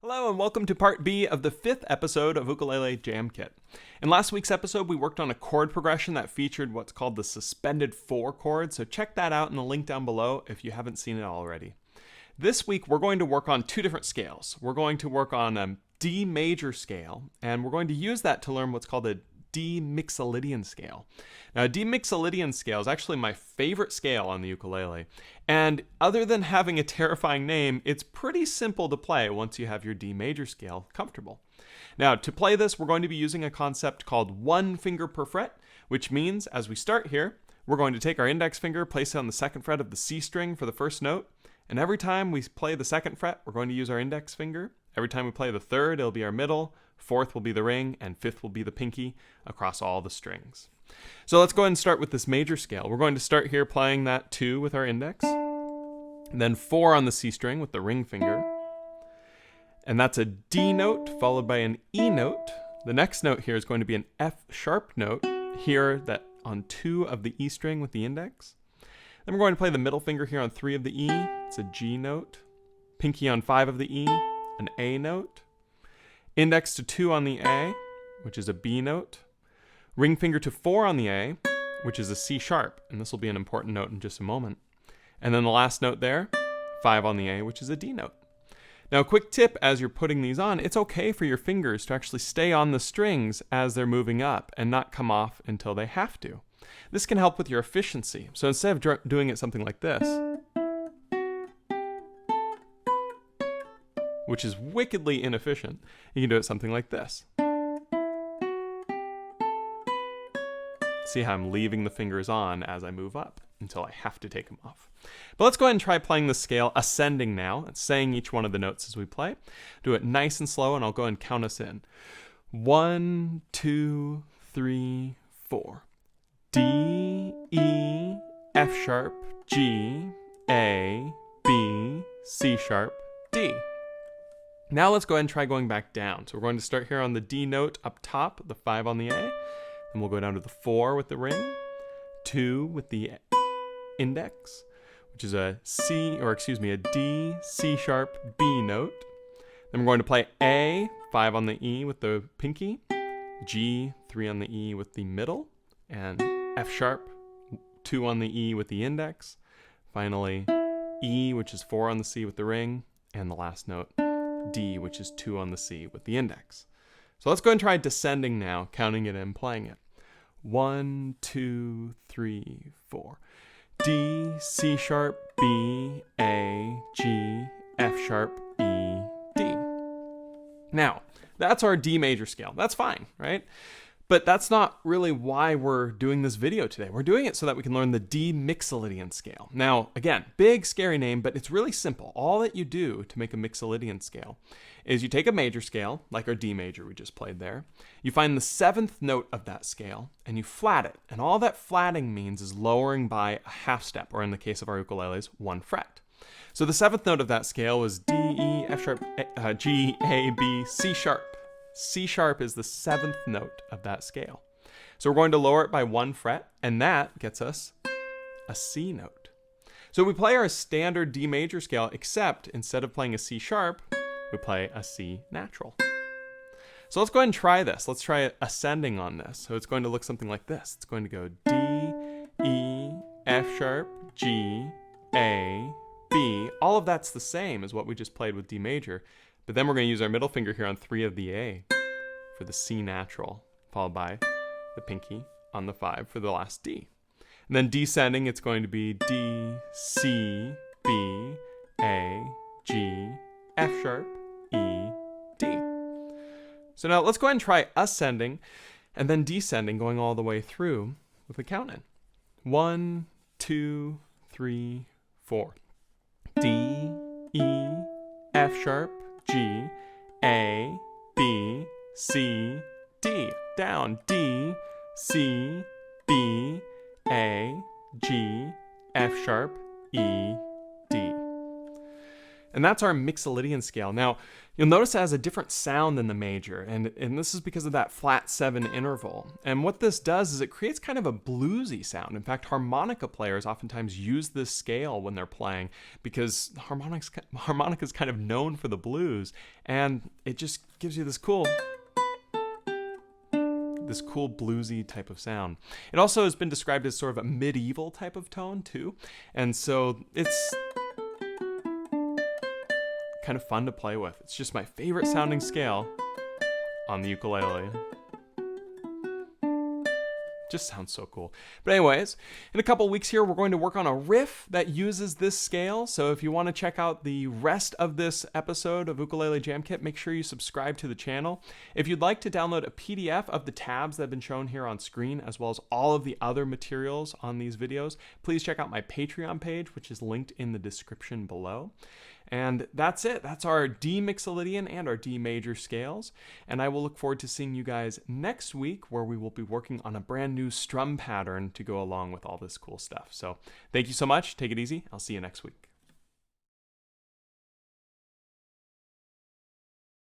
Hello and welcome to part B of the 5th episode of Ukulele Jam Kit. In last week's episode, we worked on a chord progression that featured what's called the suspended 4 chord, so check that out in the link down below if you haven't seen it already. This week, we're going to work on 2 different scales. We're going to work on a D major scale, and we're going to use that to learn what's called a D Mixolydian scale. Now, a D Mixolydian scale is actually my favorite scale on the ukulele, and other than having a terrifying name, it's pretty simple to play once you have your D major scale comfortable. Now, to play this, we're going to be using a concept called 1 finger per fret, which means as we start here, we're going to take our index finger, place it on the 2nd fret of the C string for the first note, and every time we play the 2nd fret, we're going to use our index finger. Every time we play the 3rd, it'll be our middle, 4th will be the ring, and 5th will be the pinky across all the strings. So let's go ahead and start with this major scale. We're going to start here playing that 2 with our index, and then 4 on the C string with the ring finger, and that's a D note followed by an E note. The next note here is going to be an F sharp note here that on 2 of the E string with the index. Then we're going to play the middle finger here on 3 of the E. It's a G note. Pinky on 5 of the E, an A note. Index to 2 on the A, which is a B note. Ring finger to 4 on the A, which is a C sharp, and this will be an important note in just a moment. And then the last note there, 5 on the A, which is a D note. Now, a quick tip as you're putting these on, it's okay for your fingers to actually stay on the strings as they're moving up and not come off until they have to. This can help with your efficiency. So instead of doing it something like this, which is wickedly inefficient, you can do it something like this. See how I'm leaving the fingers on as I move up until I have to take them off. But let's go ahead and try playing the scale ascending now, and saying each one of the notes as we play. Do it nice and slow, and I'll go ahead and count us in. 1, 2, 3, 4. D, E, F sharp, G, A, B, C sharp, D. Now let's go ahead and try going back down. So we're going to start here on the D note up top, the 5 on the A. Then we'll go down to the 4 with the ring, 2 with the index, which is a D, C sharp, B note. Then we're going to play A, 5 on the E with the pinky, G, 3 on the E with the middle, and F sharp, 2 on the E with the index. Finally, E, which is 4 on the C with the ring, and the last note, D, which is 2 on the C with the index. So let's go ahead and try descending now, counting it and playing it. 1, 2, 3, 4. D, C sharp, B, A, G, F sharp, E, D. Now, that's our D major scale. That's fine, right? But that's not really why we're doing this video today. We're doing it so that we can learn the D Mixolydian scale. Now, again, big, scary name, but it's really simple. All that you do to make a Mixolydian scale is you take a major scale, like our D major we just played there. You find the 7th note of that scale, and you flat it. And all that flatting means is lowering by a half step, or in the case of our ukuleles, 1 fret. So the 7th note of that scale was D, E, F sharp, G, A, B, C sharp. C sharp is the 7th note of that scale. So we're going to lower it by 1 fret, and that gets us a C note. So we play our standard D major scale, except instead of playing a C sharp, we play a C natural. So let's go ahead and try this. Let's try ascending on this. So it's going to look something like this. It's going to go D, E, F sharp, G, A, B. All of that's the same as what we just played with D major. But then we're going to use our middle finger here on 3 of the A for the C natural, followed by the pinky on the 5 for the last D. And then descending, it's going to be D, C, B, A, G, F sharp, E, D. So now let's go ahead and try ascending and then descending, going all the way through with a count in. 1, 2, 3, 4. D, E, F sharp, G, A, B, C, D. Down. D, C, B, A, G, F sharp, E, D. And that's our Mixolydian scale. Now, you'll notice it has a different sound than the major, and this is because of that flat 7 interval. And what this does is it creates kind of a bluesy sound. In fact, harmonica players oftentimes use this scale when they're playing because harmonica is kind of known for the blues, and it just gives you this cool bluesy type of sound. It also has been described as sort of a medieval type of tone too, and so it's kind of fun to play with. It's just my favorite sounding scale on the ukulele. Just sounds so cool. But anyways, in a couple weeks here, we're going to work on a riff that uses this scale. So if you want to check out the rest of this episode of Ukulele Jam Kit, make sure you subscribe to the channel. If you'd like to download a PDF of the tabs that have been shown here on screen, as well as all of the other materials on these videos, please check out my Patreon page, which is linked in the description below. And that's it. That's our D Mixolydian and our D major scales. And I will look forward to seeing you guys next week, where we will be working on a brand new strum pattern to go along with all this cool stuff. So thank you so much. Take it easy. I'll see you next week.